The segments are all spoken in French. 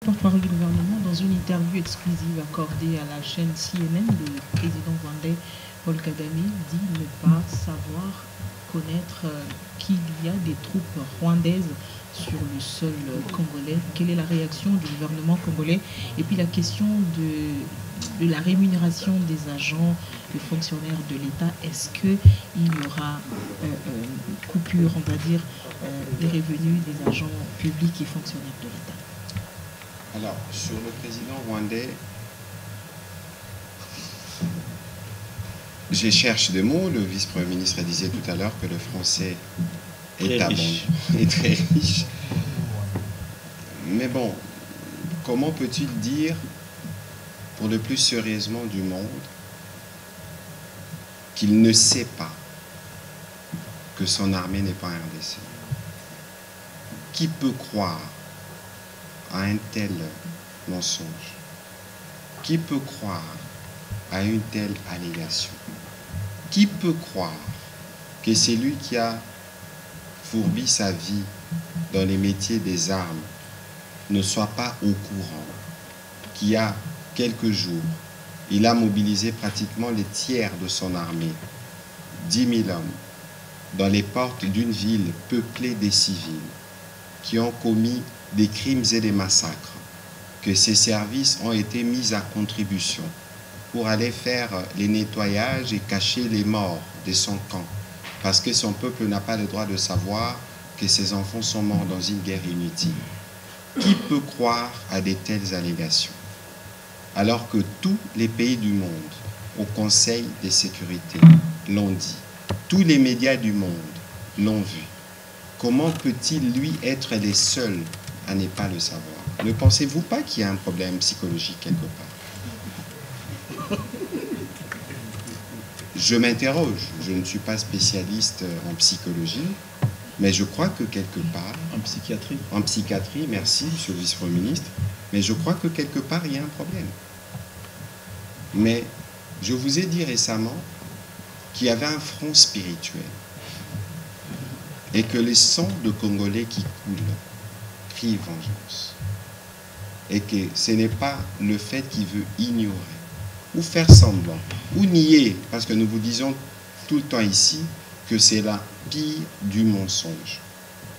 Porte-parole du gouvernement, dans une interview exclusive accordée à la chaîne CNN, le président rwandais Paul Kagame dit ne pas savoir connaître qu'il y a des troupes rwandaises sur le sol congolais. Quelle est la réaction du gouvernement congolais? Et puis la question de la rémunération des agents, des fonctionnaires de l'État, est-ce qu'il y aura coupure, on va dire, des revenus des agents publics et fonctionnaires de l'État? Alors, sur le président rwandais, je cherche des mots. Le vice-premier ministre disait tout à l'heure que le français est abondant et très riche. Mais bon, comment peut-il dire, pour le plus sérieusement du monde, qu'il ne sait pas que son armée n'est pas RDC? Qui peut croire à un tel mensonge? Qui peut croire à une telle allégation? Qui peut croire que c'est lui qui a fourbi sa vie dans les métiers des armes ne soit pas au courant qu'il y a quelques jours, il a mobilisé pratiquement les tiers de son armée, 10 000 hommes, dans les portes d'une ville peuplée des civils qui ont commis des crimes et des massacres, que ces services ont été mis à contribution pour aller faire les nettoyages et cacher les morts de son camp, parce que son peuple n'a pas le droit de savoir que ses enfants sont morts dans une guerre inutile. Qui peut croire à de telles allégations? Alors que tous les pays du monde, au Conseil de sécurité, l'ont dit, tous les médias du monde l'ont vu. Comment peut-il, lui, être les seuls à ne pas le savoir? Ne pensez-vous pas qu'il y a un problème psychologique quelque part? Je m'interroge, je ne suis pas spécialiste en psychologie, mais je crois que quelque part... En psychiatrie, merci, monsieur le vice-premier ministre, mais je crois que quelque part, il y a un problème. Mais je vous ai dit récemment qu'il y avait un front spirituel et que les sangs de Congolais qui coulent crient vengeance. Et que ce n'est pas le fait qu'il veut ignorer ou faire semblant ou nier, parce que nous vous disons tout le temps ici que c'est la pire du mensonge,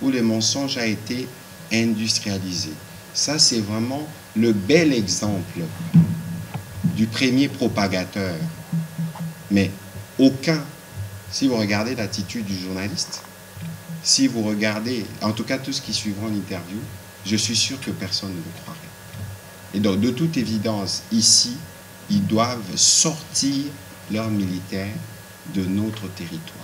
où le mensonge a été industrialisé. Ça, c'est vraiment le bel exemple du premier propagateur. Mais aucun, si vous regardez l'attitude du journaliste, si vous regardez, en tout cas tout ce qui suivra l'interview, je suis sûr que personne ne le croirait. Et donc, de toute évidence, ici, ils doivent sortir leurs militaires de notre territoire.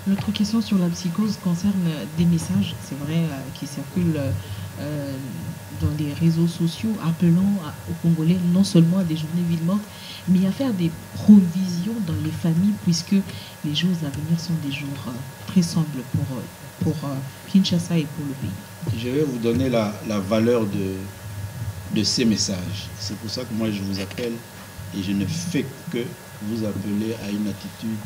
Notre question sur la psychose concerne des messages, c'est vrai, qui circulent dans les réseaux sociaux, appelant aux Congolais non seulement à des journées villes mortes, mais à faire des provisions dans les familles, puisque les jours à venir sont des jours très sombres pour Kinshasa et pour le pays. Je vais vous donner la valeur de ces messages. C'est pour ça que moi je vous appelle et je ne fais que vous appeler à une attitude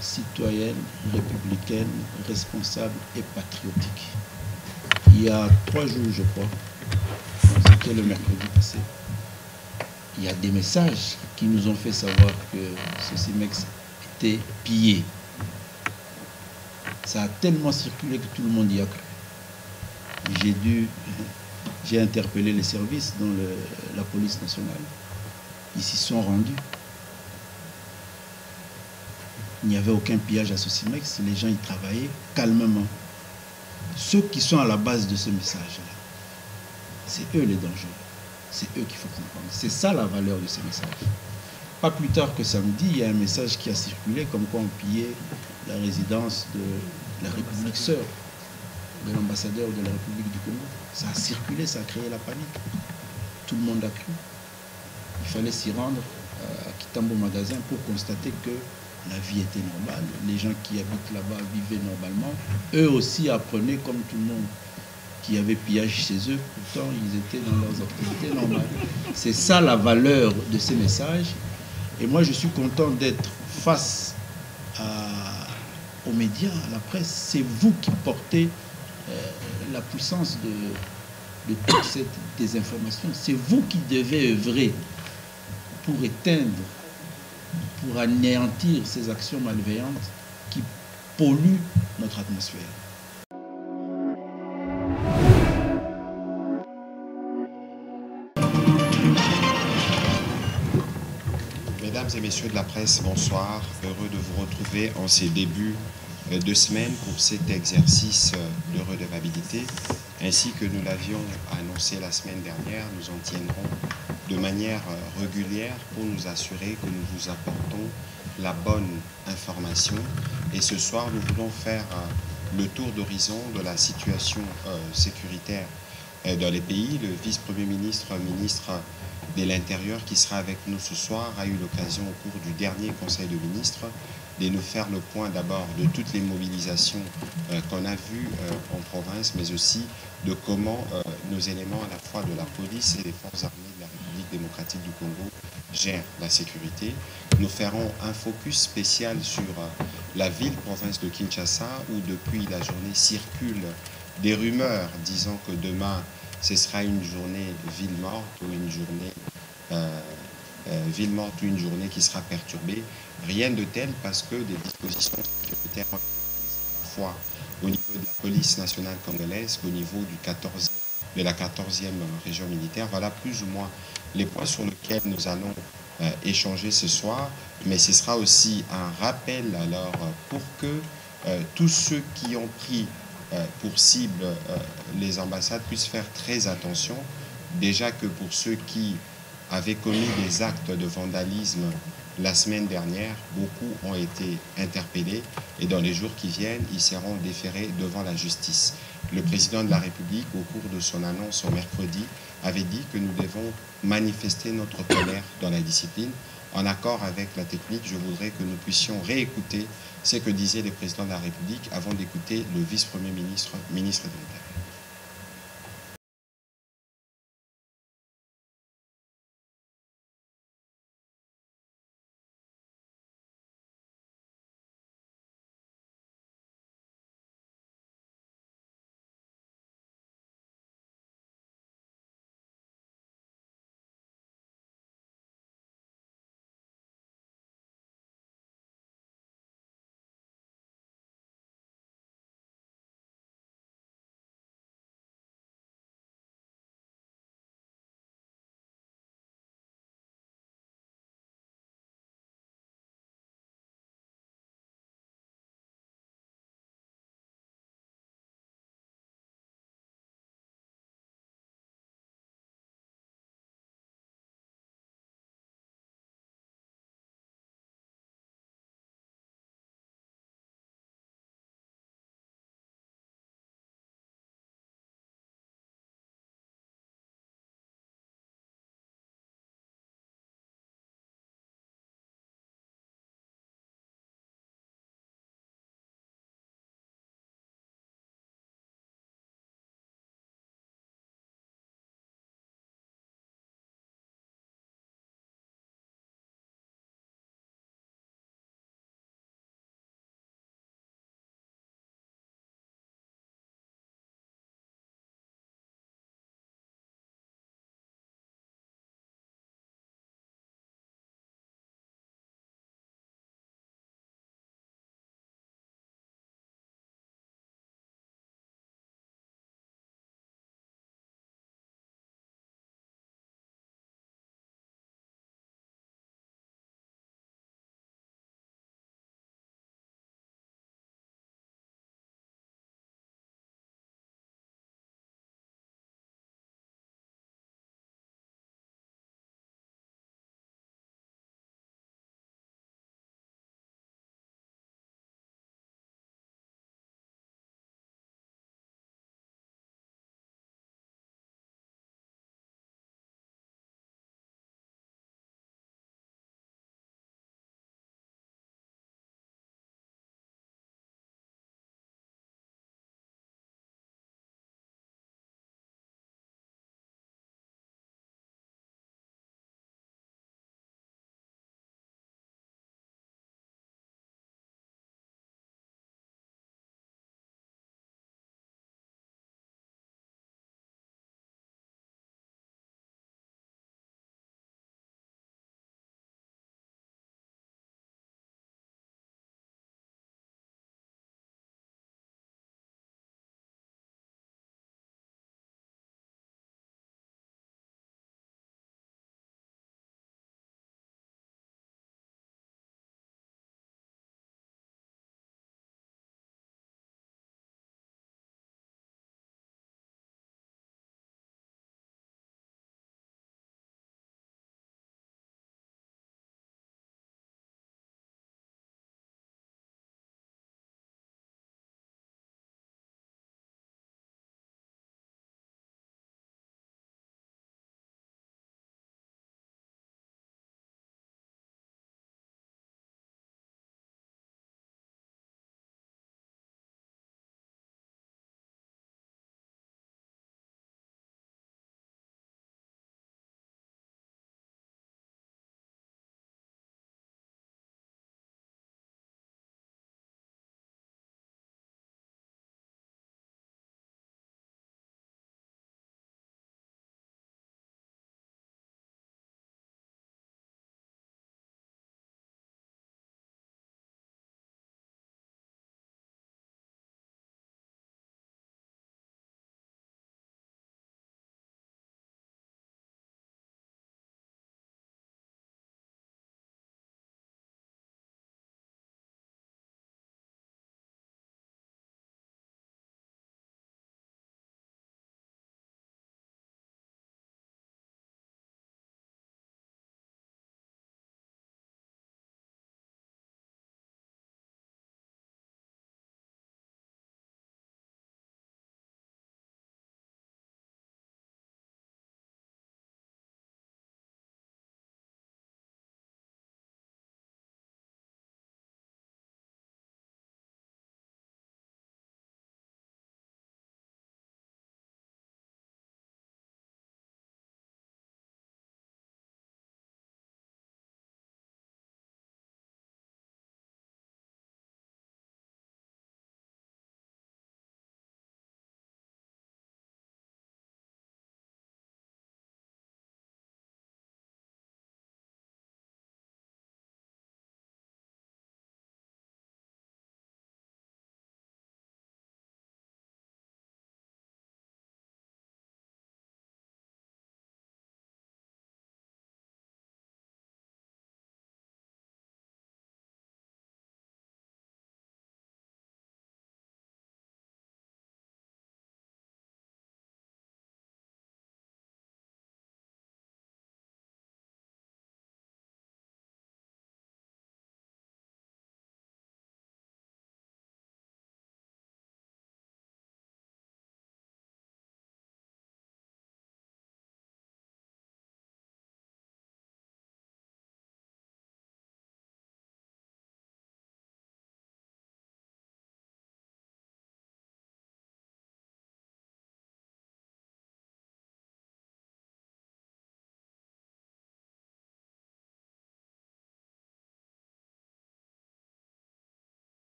citoyenne, républicaine, responsable et patriotique. Il y a 3 jours, je crois, c'était le mercredi passé, il y a des messages qui nous ont fait savoir que ce Cimex était pillé. Ça a tellement circulé que tout le monde y a cru. J'ai interpellé les services dans la police nationale. Ils s'y sont rendus. Il n'y avait aucun pillage à ce Cimex. Les gens y travaillaient calmement. Ceux qui sont à la base de ce message-là, c'est eux les dangereux. C'est eux qu'il faut comprendre. C'est ça la valeur de ces messages. Pas plus tard que samedi, il y a un message qui a circulé comme quoi on pillait la résidence de la République sœur, de l'ambassadeur de la République du Congo. Ça a circulé, ça a créé la panique. Tout le monde a cru. Il fallait s'y rendre à Kitambo Magasin pour constater que la vie était normale. Les gens qui habitent là-bas vivaient normalement. Eux aussi apprenaient comme tout le monde qu'il y avait pillage chez eux. Pourtant, ils étaient dans leurs activités normales. C'est ça la valeur de ces messages. Et moi, je suis content d'être face aux médias, à la presse. C'est vous qui portez la puissance de toute cette désinformation. C'est vous qui devez œuvrer pour éteindre, pour anéantir ces actions malveillantes qui polluent notre atmosphère. Mesdames et messieurs de la presse, bonsoir. Heureux de vous retrouver en ces débuts de semaine pour cet exercice de redevabilité. Ainsi que nous l'avions annoncé la semaine dernière, nous en tiendrons de manière régulière pour nous assurer que nous vous apportons la bonne information. Et ce soir, nous voulons faire le tour d'horizon de la situation sécuritaire dans les pays. Le vice-premier ministre, ministre de l'Intérieur qui sera avec nous ce soir a eu l'occasion au cours du dernier Conseil de ministres de nous faire le point d'abord de toutes les mobilisations qu'on a vues en province, mais aussi de comment nos éléments à la fois de la police et des forces armées de la République démocratique du Congo gèrent la sécurité. Nous ferons un focus spécial sur la ville-province de Kinshasa où depuis la journée circulent des rumeurs disant que demain ce sera une journée ville morte ou une journée ville morte ou une journée qui sera perturbée. Rien de tel parce que des dispositions sécuritaires à la fois au niveau de la police nationale congolaise qu'au niveau de la 14e région militaire. Voilà plus ou moins les points sur lesquels nous allons échanger ce soir, mais ce sera aussi un rappel alors pour que tous ceux qui ont pris pour cible les ambassades puissent faire très attention. Déjà que pour ceux qui avaient commis des actes de vandalisme la semaine dernière, beaucoup ont été interpellés et dans les jours qui viennent, ils seront déférés devant la justice. Le président de la République, au cours de son annonce au mercredi, avait dit que nous devons manifester notre colère dans la discipline. En accord avec la technique, je voudrais que nous puissions réécouter ce que disait le président de la République avant d'écouter le vice-premier ministre, ministre de l'Intérieur.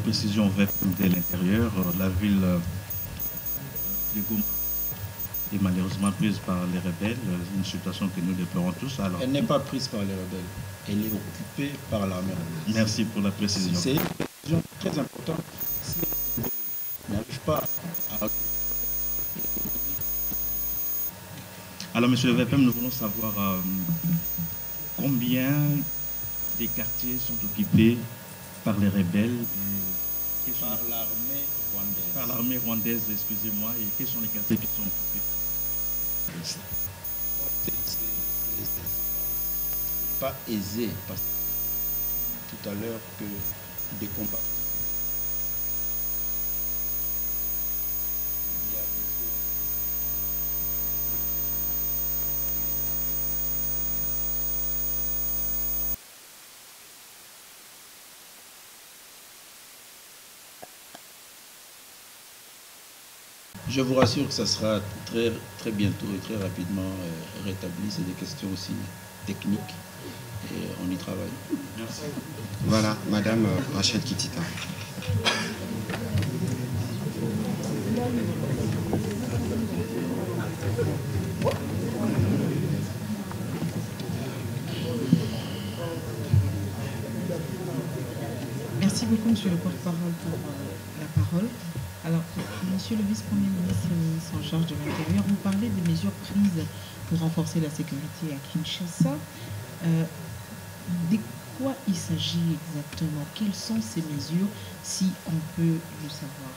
précision de l'intérieur, la ville de Goma est malheureusement prise par les rebelles, une situation que nous déplorons tous. Alors, elle n'est pas prise par les rebelles, elle est occupée par l'armée rebelle. Merci pour la précision. C'est une précision très importante. Si elle n'arrive pas à... Alors, monsieur le VPM, nous voulons savoir combien des quartiers sont occupés par les rebelles et par l'armée rwandaise. Par l'armée rwandaise, excusez-moi, et quels sont les quartiers qui sont occupés? C'est pas aisé parce que tout à l'heure que des combats. Je vous rassure que ça sera très bientôt et très rapidement rétabli. C'est des questions aussi techniques et on y travaille. Merci. Voilà, Madame Rachel Kitita. Merci beaucoup, Monsieur le porte-parole, pour la parole. Alors, Monsieur le vice-premier ministre et ministre en charge de l'Intérieur, vous parlez des mesures prises pour renforcer la sécurité à Kinshasa. De quoi il s'agit exactement? Quelles sont ces mesures, si on peut le savoir?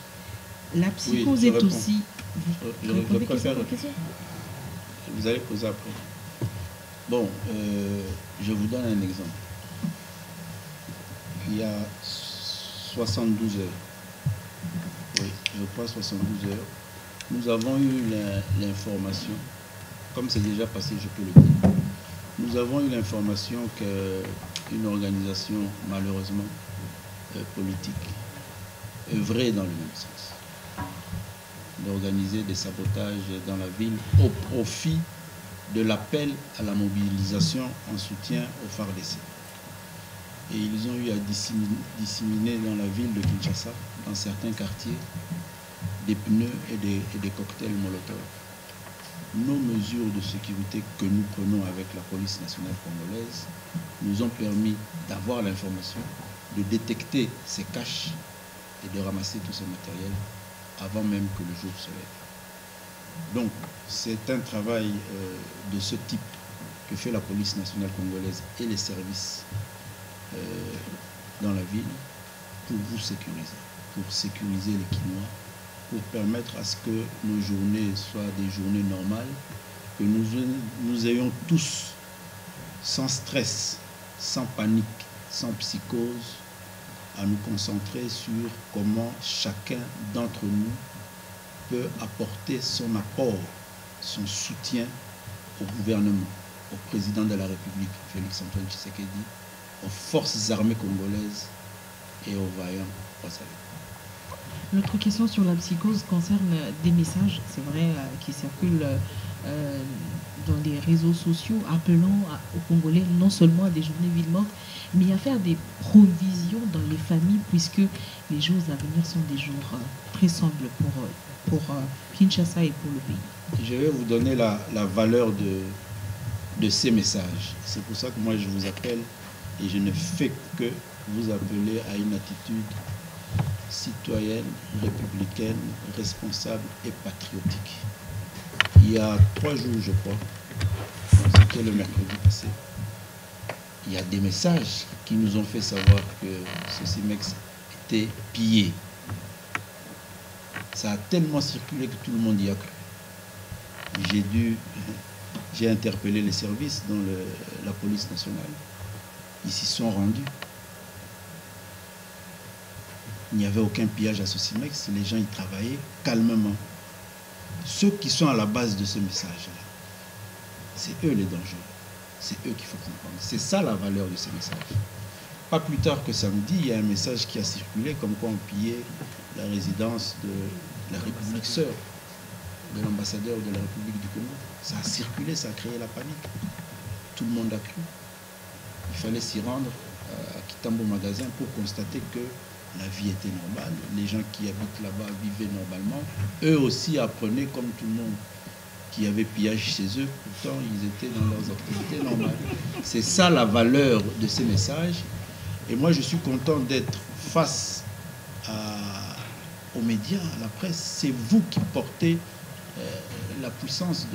La psychose est aussi... Je préfère... Vous allez poser après. Bon, je vous donne un exemple. Il y a 72 heures, oui, je crois 72 heures, nous avons eu l'information, comme c'est déjà passé, je peux le dire, nous avons eu l'information qu'une organisation, malheureusement, politique, œuvrait dans le même sens, d'organiser des sabotages dans la ville au profit de l'appel à la mobilisation en soutien au FARDC. Et ils ont eu à disséminer dans la ville de Kinshasa, dans certains quartiers, des pneus et des cocktails Molotov. Nos mesures de sécurité que nous prenons avec la police nationale congolaise nous ont permis d'avoir l'information, de détecter ces caches et de ramasser tout ce matériel avant même que le jour se lève. Donc, c'est un travail de ce type que fait la police nationale congolaise et les services dans la ville pour vous sécuriser, pour sécuriser les Kinois, pour permettre à ce que nos journées soient des journées normales, que nous ayons tous, sans stress, sans panique, sans psychose, à nous concentrer sur comment chacun d'entre nous peut apporter son apport, son soutien au gouvernement, au président de la République, Félix-Antoine Tshisekedi, aux forces armées congolaises et aux vaillants Ouassalis. Notre question sur la psychose concerne des messages, c'est vrai, qui circulent dans les réseaux sociaux, appelant aux Congolais non seulement à des journées vides mortes, mais à faire des provisions dans les familles, puisque les jours à venir sont des jours très sombres pour Kinshasa et pour le pays. Je vais vous donner la valeur de ces messages. C'est pour ça que moi je vous appelle et je ne fais que vous appeler à une attitude citoyenne, républicaine, responsable et patriotique. Il y a 3 jours, je crois, c'était le mercredi passé, il y a des messages qui nous ont fait savoir que ce CIMEX était pillé. Ça a tellement circulé que tout le monde y a cru. J'ai interpellé les services dans la police nationale. Ils s'y sont rendus. Il n'y avait aucun pillage à ce CIMEX. Les gens y travaillaient calmement. Ceux qui sont à la base de ce message-là, c'est eux les dangereux. C'est eux qu'il faut comprendre. C'est ça la valeur de ces messages. Pas plus tard que samedi, il y a un message qui a circulé comme quoi on pillait la résidence de la République sœur, de l'ambassadeur de la République du Congo. Ça a circulé, ça a créé la panique. Tout le monde a cru. Il fallait s'y rendre à Kitambo Magasin pour constater que la vie était normale. Les gens qui habitent là-bas vivaient normalement. Eux aussi apprenaient comme tout le monde qui avait pillage chez eux. Pourtant, ils étaient dans leurs activités normales. C'est ça la valeur de ces messages. Et moi, je suis content d'être face aux médias, à la presse. C'est vous qui portez la puissance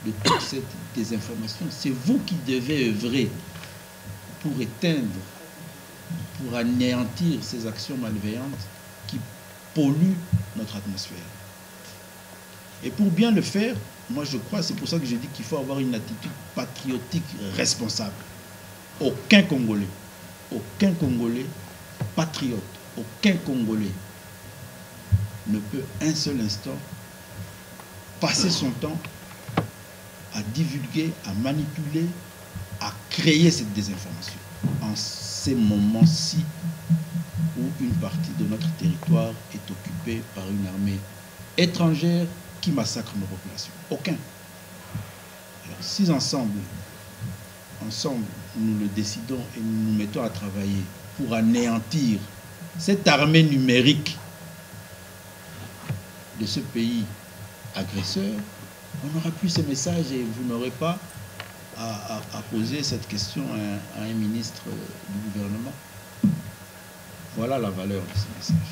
de toute cette désinformation. C'est vous qui devez œuvrer pour éteindre, pour anéantir ces actions malveillantes qui polluent notre atmosphère. Et pour bien le faire, moi je crois, c'est pour ça que je dis qu'il faut avoir une attitude patriotique responsable. Aucun Congolais patriote, aucun Congolais ne peut un seul instant passer son temps à divulguer, à manipuler, à créer cette désinformation. En ces moments-ci où une partie de notre territoire est occupée par une armée étrangère qui massacre nos populations. Aucun. Alors, si ensemble, nous le décidons et nous nous mettons à travailler pour anéantir cette armée numérique de ce pays agresseur, on n'aura plus ces messages et vous n'aurez pas à poser cette question à un ministre du gouvernement. Voilà la valeur de ces messages.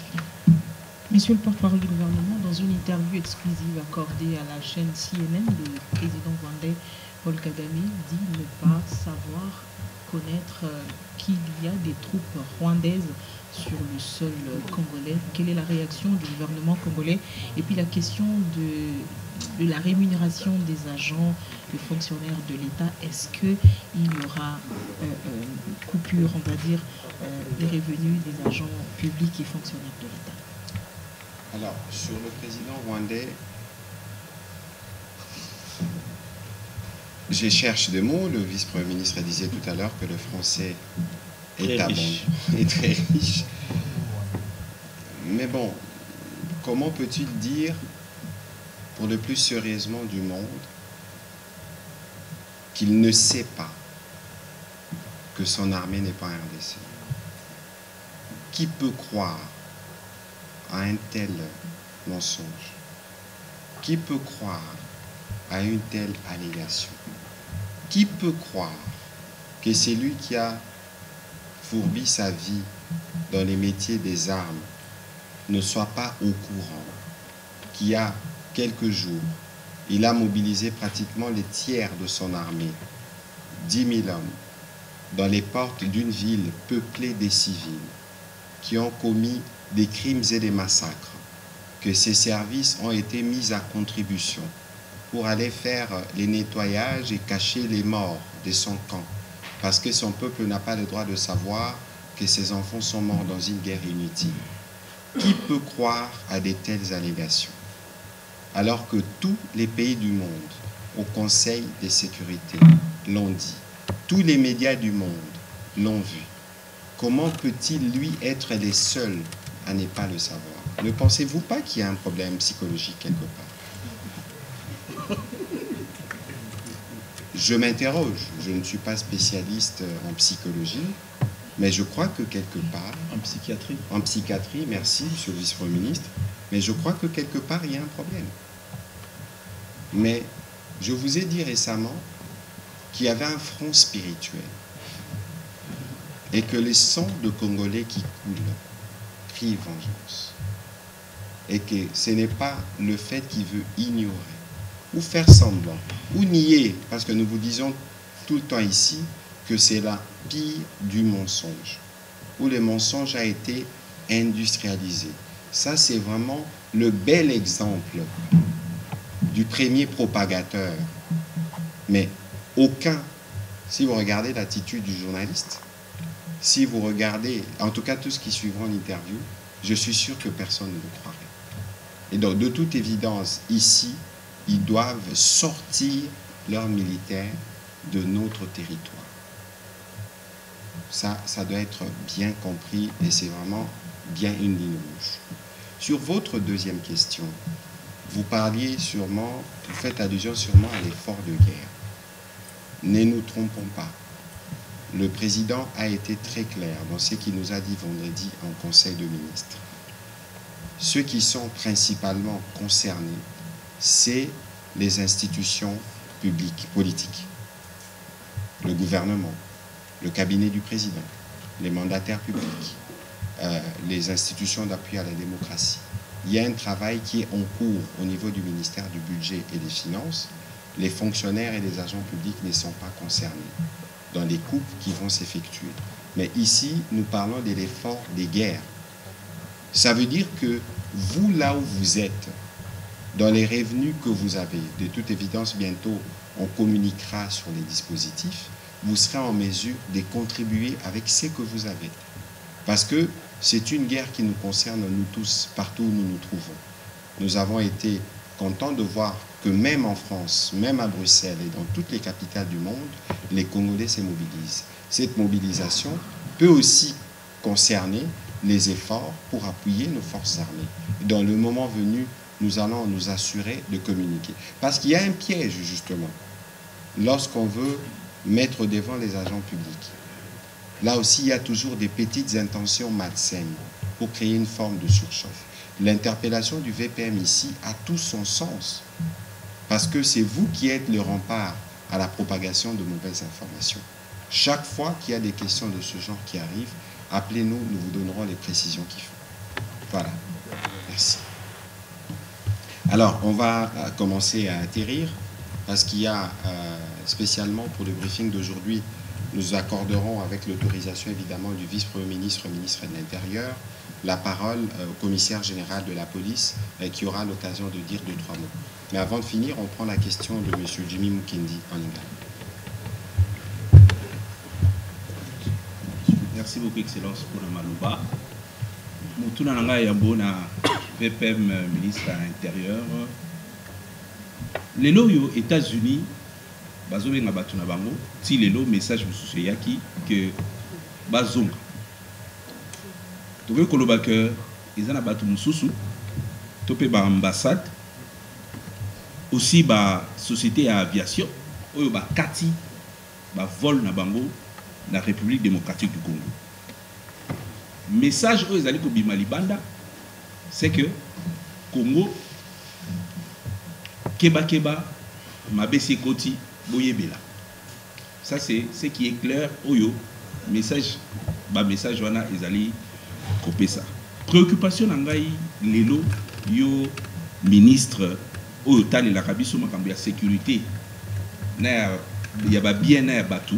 Monsieur le porte-parole du gouvernement, dans une interview exclusive accordée à la chaîne CNN, le président rwandais Paul Kagame dit ne pas savoir connaître qu'il y a des troupes rwandaises sur le sol congolais. Quelle est la réaction du gouvernement congolais? Et puis la question de la rémunération des agents, des fonctionnaires de l'État, est-ce qu'il y aura coupure, on va dire, des revenus des agents publics et fonctionnaires de l'État? Alors, sur le président rwandais, je cherche des mots. Le vice-premier ministre disait tout à l'heure que le français est très riche. Mais bon, comment peut-il dire, pour le plus sérieusement du monde, qu'il ne sait pas que son armée n'est pas RDC? Qui peut croire à un tel mensonge? Qui peut croire à une telle allégation? Qui peut croire que c'est lui qui a fourbi sa vie dans les métiers des armes ne soit pas au courant qu'il y a quelques jours, il a mobilisé pratiquement les tiers de son armée, 10 000 hommes, dans les portes d'une ville peuplée des civils qui ont commis des crimes et des massacres, que ces services ont été mis à contribution pour aller faire les nettoyages et cacher les morts de son camp, parce que son peuple n'a pas le droit de savoir que ses enfants sont morts dans une guerre inutile. Qui peut croire à de telles allégations? Alors que tous les pays du monde, au Conseil de sécurité, l'ont dit, tous les médias du monde l'ont vu. Comment peut-il, lui, être les seuls à ne pas le savoir? Ne pensez-vous pas qu'il y a un problème psychologique quelque part? Je m'interroge, je ne suis pas spécialiste en psychologie, mais je crois que quelque part... En psychiatrie, merci, monsieur le vice-premier ministre, mais je crois que quelque part, il y a un problème. Mais je vous ai dit récemment qu'il y avait un front spirituel et que les sangs de Congolais qui coulent crient vengeance. Et que ce n'est pas le fait qu'il veut ignorer ou faire semblant ou nier, parce que nous vous disons tout le temps ici que c'est la pire du mensonge, où le mensonge a été industrialisé. Ça, c'est vraiment le bel exemple du premier propagateur. Mais aucun, si vous regardez l'attitude du journaliste, si vous regardez, en tout cas tout ce qui suivra en interview, je suis sûr que personne ne le croirait. Et donc, de toute évidence, ici, ils doivent sortir leurs militaires de notre territoire. Ça doit être bien compris et c'est vraiment bien une ligne rouge. Sur votre deuxième question, vous parliez sûrement, vous faites allusion sûrement à l'effort de guerre. Ne nous trompons pas. le président a été très clair dans ce qu'il nous a dit vendredi en Conseil de ministres. Ceux qui sont principalement concernés, c'est les institutions publiques, politiques, le gouvernement, le cabinet du président, les mandataires publics, les institutions d'appui à la démocratie. Il y a un travail qui est en cours au niveau du ministère du Budget et des Finances. Les fonctionnaires et les agents publics ne sont pas concernés dans les coupes qui vont s'effectuer. Mais ici, nous parlons de l'effort des guerres. Ça veut dire que vous, là où vous êtes, dans les revenus que vous avez, de toute évidence, bientôt, on communiquera sur les dispositifs, vous serez en mesure de contribuer avec ce que vous avez. Parce que c'est une guerre qui nous concerne, nous tous, partout où nous nous trouvons. Nous avons été contents de voir que même en France, même à Bruxelles et dans toutes les capitales du monde, les Congolais se mobilisent. Cette mobilisation peut aussi concerner les efforts pour appuyer nos forces armées. Dans le moment venu, nous allons nous assurer de communiquer. Parce qu'il y a un piège, justement, lorsqu'on veut mettre devant les agents publics. Là aussi, il y a toujours des petites intentions malsaines pour créer une forme de surchauffe. L'interpellation du VPM ici a tout son sens. Parce que c'est vous qui êtes le rempart à la propagation de mauvaises informations. Chaque fois qu'il y a des questions de ce genre qui arrivent, appelez-nous, nous vous donnerons les précisions qu'il faut. Voilà. Merci. Alors, on va commencer à atterrir parce qu'il y a, spécialement pour le briefing d'aujourd'hui, nous accorderons avec l'autorisation évidemment du vice-premier ministre, ministre de l'Intérieur, la parole au commissaire général de la police qui aura l'occasion de dire 2-3 mots. Mais avant de finir, on prend la question de M. Jimmy Mukendi en Lingala. Merci beaucoup, Excellence, pour la Malouba. Moutuna Nanga Yambona, VPM, ministre de l'Intérieur. Les lois aux États-Unis, Bazobe Nabatuna Bango, si les lois, message vous yaki que Bazonga. Tobe Kolobaka, ils en abattu Moussou, Topé ba ambassade, aussi ba société à aviation, Oyo ba Kati, ba vol na Bango, la République démocratique du Congo. Message aux alliés Kobi Malibanda, c'est que Congo, Keba Keba, Mabesi Koti, Boyebela. Ça c'est ce qui est clair. Oyo, message, bah message wana ezali kopé ça. Préoccupation nangai lelo yo ministre Oyo tali la kabiso makambo ya sécurité na ya ba bien na batu.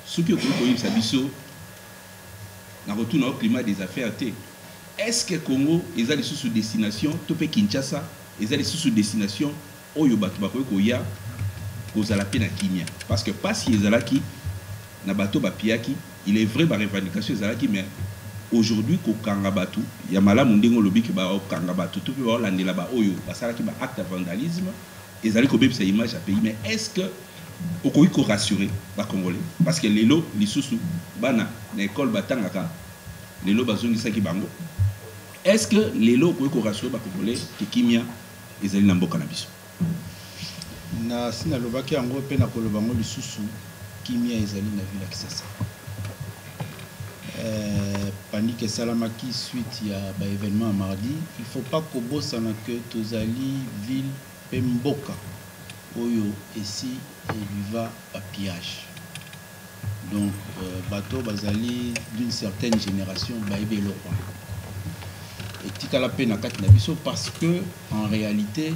Ce qui est sabiso na retour au climat des affaires. Est-ce que Congo est allé sous destination Topé Kinshasa est allé sous destination Oyo batu bakoyo ya kozala pe na kimia parce que pas si ezalaki na bato bapiaki il est vrai ba revendication ezalaki mais aujourd'hui ko kanga batu ya malamu ndengo lobiki ba kanga batu tout ba landela ba oyo basalaki ba acte de vandalisme ezali ko bebisa image à pays mais est-ce que okoki ko rassurer ba congolais parce que lelo lisusu bana na école batangaka lelo bazongisaki bango est-ce que lelo okoki ko rassurer ba congolais que kimia ezali na mboka na biso na sina lobaki yango pe na koloba ngo lisusu kimia ezali na ville ya Kisasa panique salamaki suite ya ba événement mardi il faut pas kobosana que tozali ville pe mboka oyo ici il va à pillage donc bateau bazali d'une certaine génération baïbe le roi et tikala pe na kati na biso parce que en réalité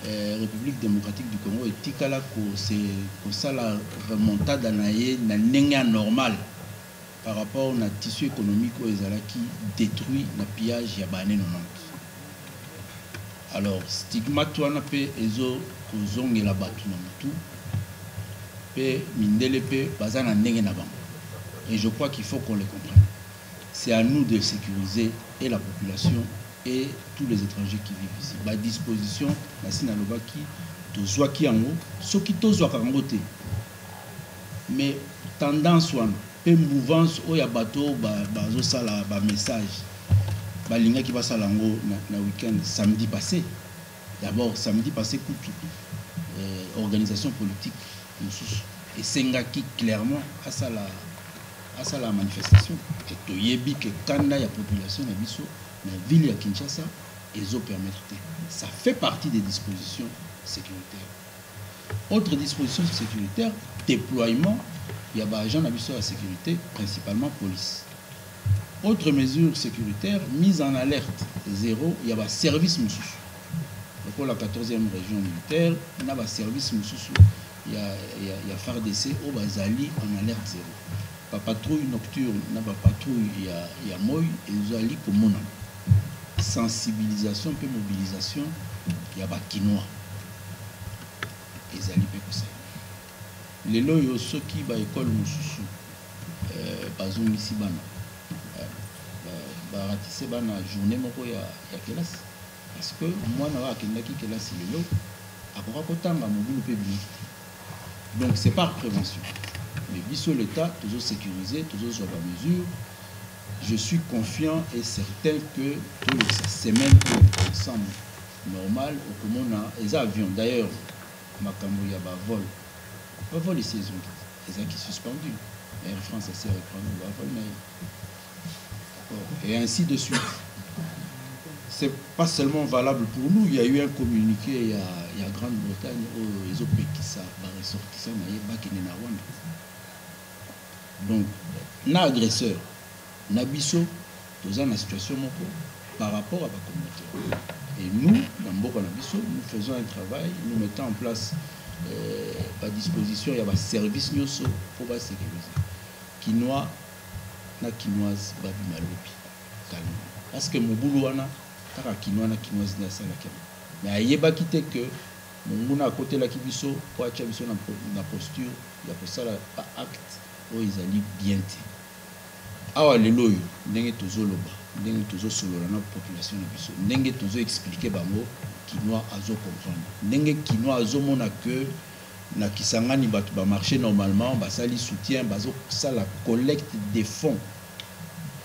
République démocratique du Congo et tikala ko c'est la remontada naie na nenga normal par rapport au tissu économique au ezalaki détruit na pillage ya bané 90. Alors stigmate wana pe ezo kozongela batu na mutu pe mindele pe bazana ndenge na bango et je crois qu'il faut qu'on les comprenne. C'est à nous de sécuriser et la population et tous les étrangers qui vivent ici. Ba disposition la sinalobaki tozwaki yango soki tozwaka yango te mais tendance wana pe mouvance oya bato bazo sala ba message balingaki basala yango na week-end samedi passé. D'abord samedi passé kutu organisation politique et sengaki clairement à sala à ça la manifestation. Et toyebi que kanda ya population na biso na ville ya Kinshasa ezo permettre. Ça fait partie des dispositions sécuritaires. Autre disposition sécuritaire, déploiement, il y a des agents de la sécurité, principalement police. Autre mesure sécuritaire, mise en alerte zéro, il y a des services moussous. Pour la 14e région militaire, il y a des services moussous. Il y a FARDC au Bazali en alerte zéro. La patrouille nocturne, il y a des patrouilles, il y a Moy et Zali comme Mona. Sensibilisation et mobilisation, il y a des Quinois. Ezali pe kosa lelo yo soki ba école mususu bazongisi bana ba ratisse bana journée moko ya kelasi parce que moi na akendaki kelasi lelo akoka kotanga mobulu pe biliki donc c'est par prévention mais biso l'état toujours sécurisé toujours sur la mesure je suis confiant et certain que toute cette semaine ensemble normal au komona les avions d'ailleurs makambo ya vol ici ils ont qui suspendu Air France essaie de reprendre le vol et ainsi de suite. C'est pas seulement valable pour nous, il y a eu un communiqué il y a Grande-Bretagne où ils ont pris ça va ressortir ça donc na agresseur na biso dans une situation par rapport à la communauté. Et nous, dans Mboko Nabiso, nous faisons un travail, nous mettons en place à disposition, il y a un service pour sécuriser. Quinoa, na quinoise, babi malobi, calme. Parce que mon boulot, na quinoa, na quinoise, na sala kema. Mais il y a quitté que mon à côté la kibiso, pour acheter na posture, il y a pour ça acte, où ils allaient bien. Awa lelo yo ndenge tozoloba ndenge tozosolola na population na biso ndenge tozo expliquer bango Quinois azo comprendre ndenge Quinois azo mona que na Kisangani batu ba marcher normalement basali soutien bazo ça la collecte des fonds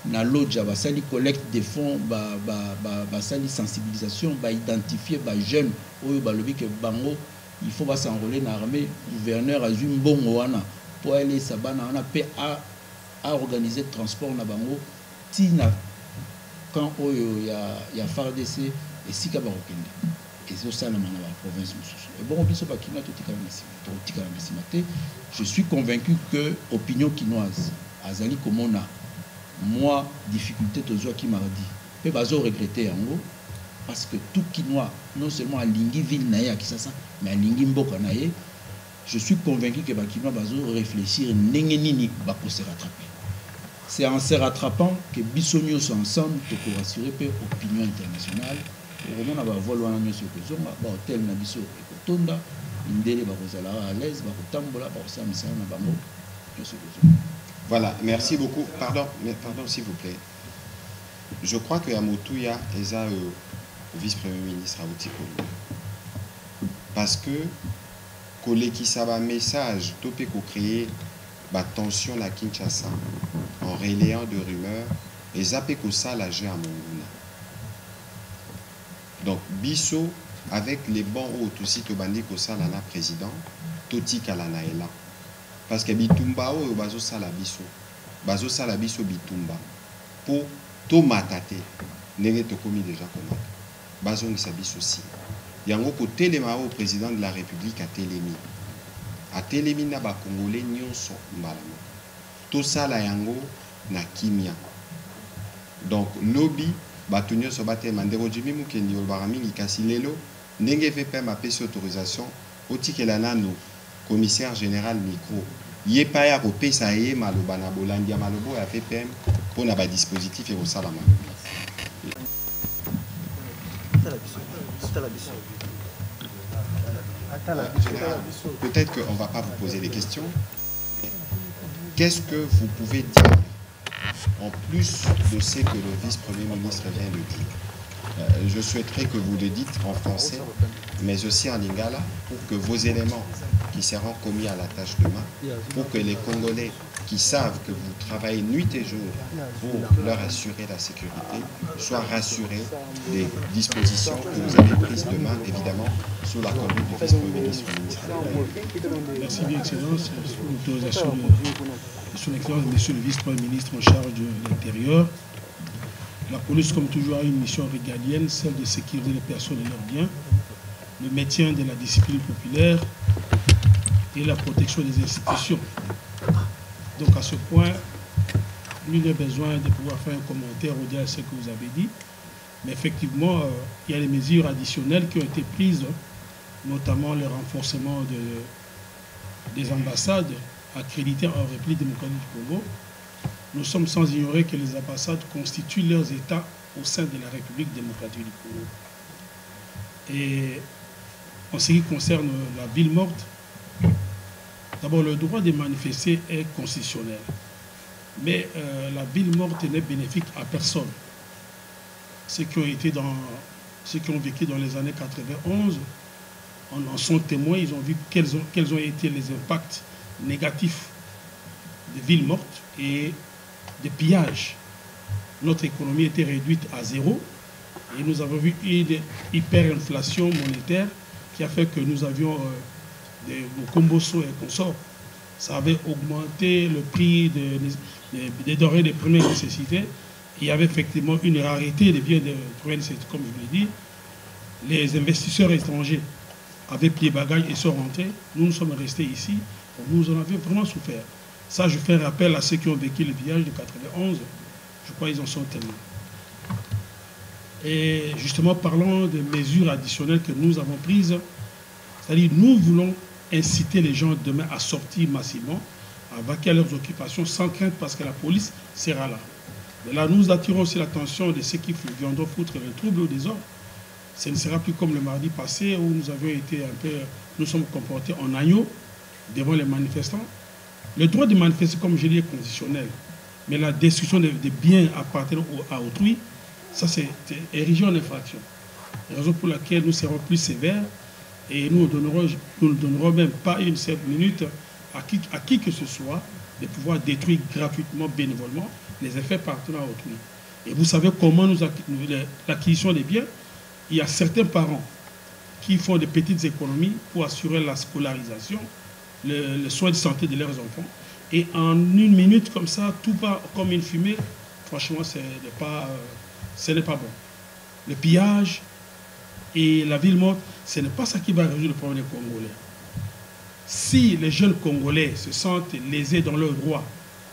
na lodja basali collecte des fonds basali sensibilisation ba identifier ba jeunes oyo balobi que bango il faut ba s'enrôler na armée gouverneur azui mbongo wana pour aller sabana on a à organiser le transport na bango tina quand il y a FARDC et si kaba okende et c'est ça la province et bon biso ba kina to tika na simate je suis convaincu que opinion quinoise azali komona moi difficulté tozo ki mardi pe bazo regretter yango parce que tout Quinois non seulement à lingi ville na ya Kisasa mais à lingi mboka na ye je suis convaincu que ba Quinois bazo réfléchir ndenge nini ba ko se rattraper. C'est en se rattrapant que Bissonio sont ensemble pour rassurer l'opinion internationale. Au moment où on va voir l'annonce sur le Zonga, l'hôtel Nabiso et Kotonda, Indele Barozala à l'aise, Barotambola, Barosam Sana Bango. Voilà, merci beaucoup. Pardon, s'il vous plaît. Je crois que Yamotouya est vice-premier ministre à Outikolo. Parce que, Koleki Saba message, topé ko créer la tension à Kinshasa en relayant de rumeurs et zappé que ça la jeu à Monguna. Donc Bisso avec les bons hauts aussi to bandi ko ça la président Toti Kalana est là parce que Bitumba o bazo sala Bisso Bitumba pour to matate nenge to komi déjà comme bazo ngisa Bisso aussi yango ko telema au président de la République a telemi na ba congolais nyonso mbalamo to sala yango na kimia donc lobby bato nyonso batema ndeko Jimmy Mukendi olobaka mingi kasi lelo ndenge VPM apesi autorisation otikela nano commissaire général micro ye pa ya kopesa ye maloba na bolandi ya malobo ya VPM mpona badispositif ekosalama. Peut-être qu'on ne va pas vous poser des questions. Qu'est-ce que vous pouvez dire en plus de ce que le vice-premier ministre vient de dire? Je souhaiterais que vous le dites en français, mais aussi en lingala, pour que vos éléments qui seront commis à la tâche demain, pour que les Congolais qui savent que vous travaillez nuit et jour pour leur assurer la sécurité, soient rassurés des dispositions que vous avez prises demain, évidemment, sous la conduite du vice-premier ministre. Merci bien, Excellence, pour l'autorisation Son Excellence, Monsieur le Vice-Premier ministre en charge de l'Intérieur. La police, comme toujours, a une mission régalienne, celle de sécuriser les personnes et leurs biens, le maintien de la discipline populaire et la protection des institutions. Donc à ce point, nul n'a besoin de pouvoir faire un commentaire au-delà de ce que vous avez dit. Mais effectivement, il y a des mesures additionnelles qui ont été prises, notamment le renforcement des ambassades accréditées en République démocratique du Congo. Nous sommes sans ignorer que les ambassades constituent leurs États au sein de la République démocratique du Congo. Et en ce qui concerne la ville morte, d'abord le droit de manifester est constitutionnel. Mais la ville morte n'est bénéfique à personne. Ceux qui ont vécu dans les années 91 en sont témoins, ils ont vu quels ont été les impacts négatifs des villes mortes et des pillages. Notre économie était réduite à zéro et nous avons vu une hyperinflation monétaire qui a fait que nous avions des combosso et consorts. Ça avait augmenté le prix des denrées de première nécessité. Il y avait effectivement une rareté des biens de première nécessité, comme je vous l'ai dit. Les investisseurs étrangers avaient plié bagages et sont rentrés. Nous sommes restés ici. Nous en avions vraiment souffert. Ça, je fais un rappel à ceux qui ont vécu le pillage de 91. Je crois qu'ils en sont témoins. Et justement, parlons des mesures additionnelles que nous avons prises. C'est-à-dire, nous voulons inciter les gens demain à sortir massivement, à vaquer à leurs occupations sans crainte parce que la police sera là. Mais là, nous attirons aussi l'attention de ceux qui viendront foutre le trouble ou des ordres. Ce ne sera plus comme le mardi passé où nous avions été nous sommes comportés en agneau devant les manifestants. Le droit de manifester, comme je l'ai dit, est conditionnel. Mais la destruction des biens appartenant à autrui, ça c'est érigé en infraction. Raison pour laquelle nous serons plus sévères et nous ne donnerons même pas une seule minute à qui que ce soit de pouvoir détruire gratuitement, bénévolement, les effets appartenant à autrui. Et vous savez comment l'acquisition des biens, il y a certains parents qui font des petites économies pour assurer la scolarisation, le soin de santé de leurs enfants. Et en une minute comme ça, tout va comme une fumée. Franchement, ce n'est pas bon. Le pillage et la ville morte, ce n'est pas ça qui va résoudre le problème des Congolais. Si les jeunes Congolais se sentent lésés dans leurs droits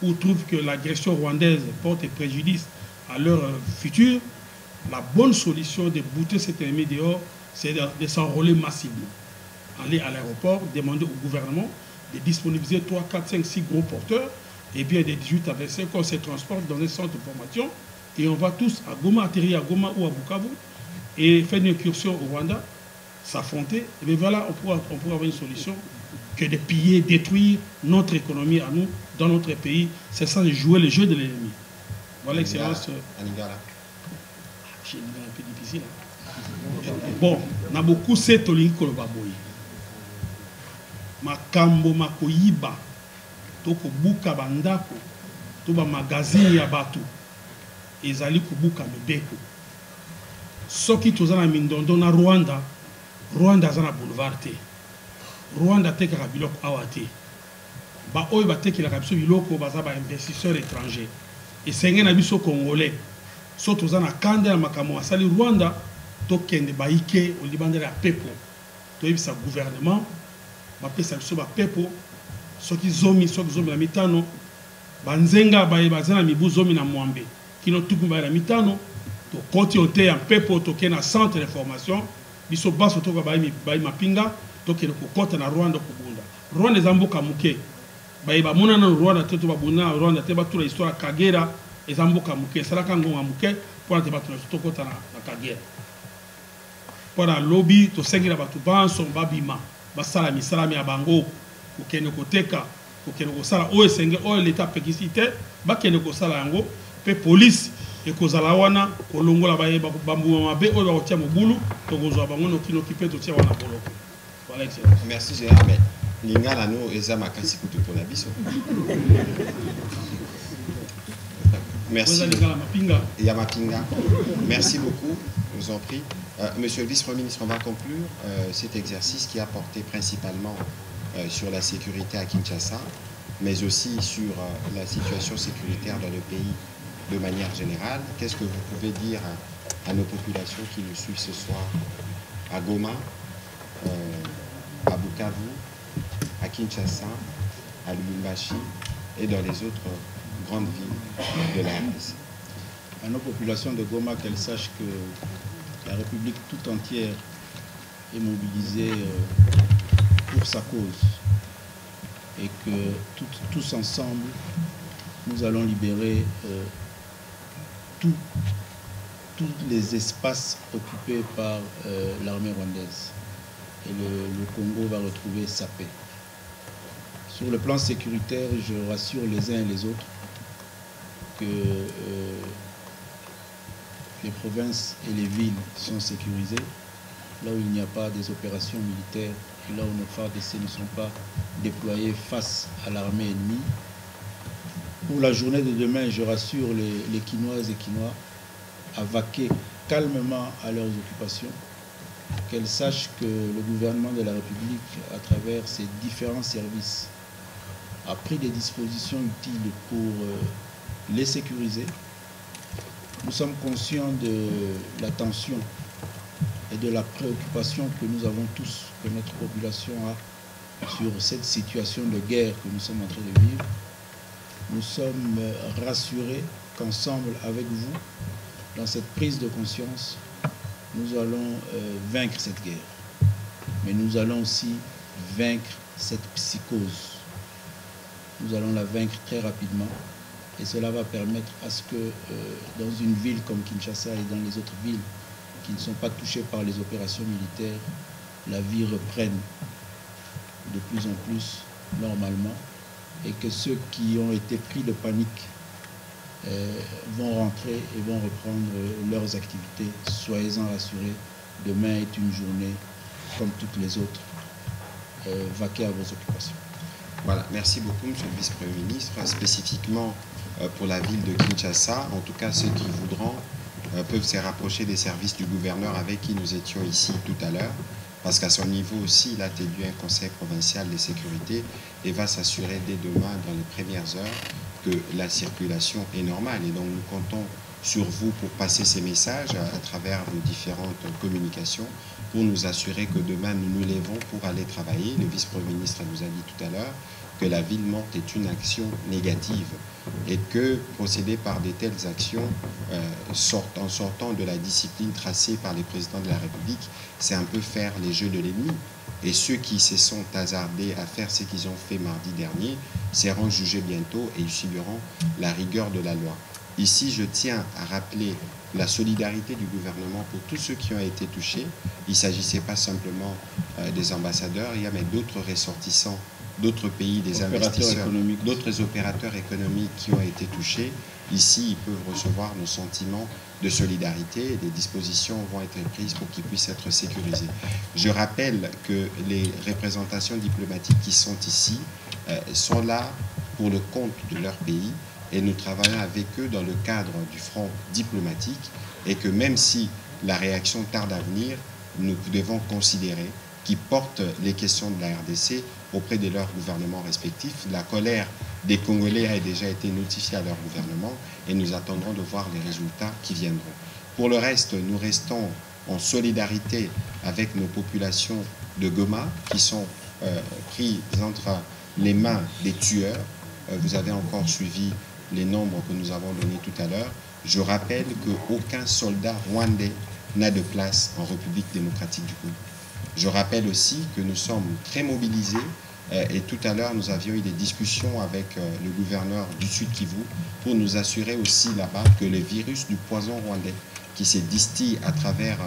ou trouvent que l'agression rwandaise porte préjudice à leur futur, la bonne solution de bouter cet ennemi dehors, c'est de s'enrôler massivement. Aller à l'aéroport, demander au gouvernement de disponibiliser 3, 4, 5, 6 gros porteurs, et bien des 18 à 25 qu'on se transporte dans un centre de formation, et on va tous à Goma, atterrir à Goma ou à Bukavu, et faire une incursion au Rwanda, s'affronter, et bien voilà, on pourra avoir une solution que de piller, détruire notre économie à nous, dans notre pays, c'est ça de jouer le jeu de l'ennemi. Voilà, Excellence. J'ai un peu difficile. Bon, on a beaucoup de tolingi kolobaboyi. Makambo makoyiba, toko buka bandako, toba magazine ya batu, ezali kubuka mebeko. Soki tozana mindondo na Rwanda, Rwanda zana boulevard te. Rwanda te kaka biloko awa te. Ba oyo ba te kila biso biloko baza ba investisseurs étrangers. Et senge na biso congolais. So tozana kanda na makambo asali Rwanda, to kende ba ike o libandela ya pepo. To yebisa gouvernement bapesa biso bapepo soki zomi na mitano banzenga baza na mibu zomi na mwambe kino tuku na mitano to koti ote ya pepo toke na centre de formation biso baso toka bayi mapinga tokende kokota na Rwanda kubunda. Rwanda eza mboka muke bayi bamona na Rwanda te to babuna Rwanda te batula histoire Kagera eza mboka muke salaka ngonga muke pour te batula tokota na Kagera para lobby to sengira batu banso babima basala misalami ya bango kokende koteka kokende kosala oyo esenge oyo leta pekisi te bakende kosala yango pe police ekozala wana kolongola bayeba bambuma mabe oyo bakotia mobulu tokozwa bango noki pe totia wana boloko. Voilà, excellent. Merci Gérard, mais lingala no eza makasi kutu pona biso. Merci. Merci beaucoup, je vous en prie. Monsieur le vice-premier ministre, on va conclure cet exercice qui a porté principalement sur la sécurité à Kinshasa. mais aussi sur la situation sécuritaire dans le pays de manière générale. Qu'est-ce que vous pouvez dire à nos populations qui nous suivent ce soir à Goma, à Bukavu, à Kinshasa, à Lubumbashi et dans les autres grandes villes de la RDC? À nos populations de Goma, qu'elles sachent que la République tout entière est mobilisée pour sa cause et que tous ensemble, nous allons libérer tous les espaces occupés par l'armée rwandaise. Et le Congo va retrouver sa paix. Sur le plan sécuritaire, je rassure les uns et les autres que les provinces et les villes sont sécurisées. Là où il n'y a pas des opérations militaires et là où nos FARDC ne sont pas déployés face à l'armée ennemie. Pour la journée de demain, je rassure les Quinoises et Quinois à vaquer calmement à leurs occupations, qu'elles sachent que le gouvernement de la République, à travers ses différents services, a pris des dispositions utiles pour les sécuriser. Nous sommes conscients de la tension et de la préoccupation que nous avons tous, que notre population a sur cette situation de guerre que nous sommes en train de vivre. Nous sommes rassurés qu'ensemble avec vous, dans cette prise de conscience, nous allons vaincre cette guerre. Mais nous allons aussi vaincre cette psychose. Nous allons la vaincre très rapidement. Et cela va permettre à ce que dans une ville comme Kinshasa et dans les autres villes qui ne sont pas touchées par les opérations militaires, la vie reprenne de plus en plus normalement et que ceux qui ont été pris de panique vont rentrer et vont reprendre leurs activités. Soyez-en rassurés, demain est une journée comme toutes les autres. Vaquez à vos occupations. Voilà, merci beaucoup, Monsieur le Vice-Premier ministre. Spécifiquement pour la ville de Kinshasa, en tout cas ceux qui voudront peuvent se rapprocher des services du gouverneur avec qui nous étions ici tout à l'heure, parce qu'à son niveau aussi, il a tenu un conseil provincial de sécurité et va s'assurer dès demain, dans les premières heures, que la circulation est normale. Et donc nous comptons sur vous pour passer ces messages à travers vos différentes communications pour nous assurer que demain nous nous lèvons pour aller travailler. Le vice-premier ministre nous a dit tout à l'heure que la ville morte est une action négative et que procéder par de telles actions en sortant de la discipline tracée par les présidents de la République, c'est un peu faire les jeux de l'ennemi. Et ceux qui se sont hasardés à faire ce qu'ils ont fait mardi dernier seront jugés bientôt et ils subiront la rigueur de la loi. Ici, je tiens à rappeler la solidarité du gouvernement pour tous ceux qui ont été touchés. Il ne s'agissait pas simplement des ambassadeurs, il y a même d'autres ressortissants, d'autres pays, des investisseurs, d'autres opérateurs économiques qui ont été touchés. Ici, ils peuvent recevoir nos sentiments de solidarité et des dispositions vont être prises pour qu'ils puissent être sécurisés. Je rappelle que les représentations diplomatiques qui sont ici sont là pour le compte de leur pays et nous travaillons avec eux dans le cadre du front diplomatique et que même si la réaction tarde à venir, nous devons considérer qu'ils portent les questions de la RDC auprès de leurs gouvernements respectifs. La colère des Congolais a déjà été notifiée à leur gouvernement et nous attendrons de voir les résultats qui viendront. Pour le reste, nous restons en solidarité avec nos populations de Goma qui sont prises entre les mains des tueurs. Vous avez encore suivi les nombres que nous avons donnés tout à l'heure. Je rappelle qu'aucun soldat rwandais n'a de place en République démocratique du Congo. Je rappelle aussi que nous sommes très mobilisés et tout à l'heure nous avions eu des discussions avec le gouverneur du Sud Kivu pour nous assurer aussi là-bas que le virus du poison rwandais qui se distille à travers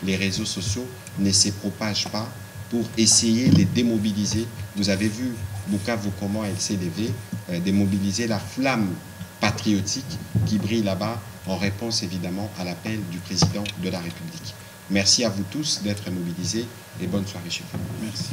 les réseaux sociaux ne se propage pas pour essayer de les démobiliser. Vous avez vu Bukavu comment elle s'est levée, démobiliser la flamme patriotique qui brille là-bas en réponse évidemment à l'appel du président de la République. Merci à vous tous d'être mobilisés et bonne soirée chez vous. Merci.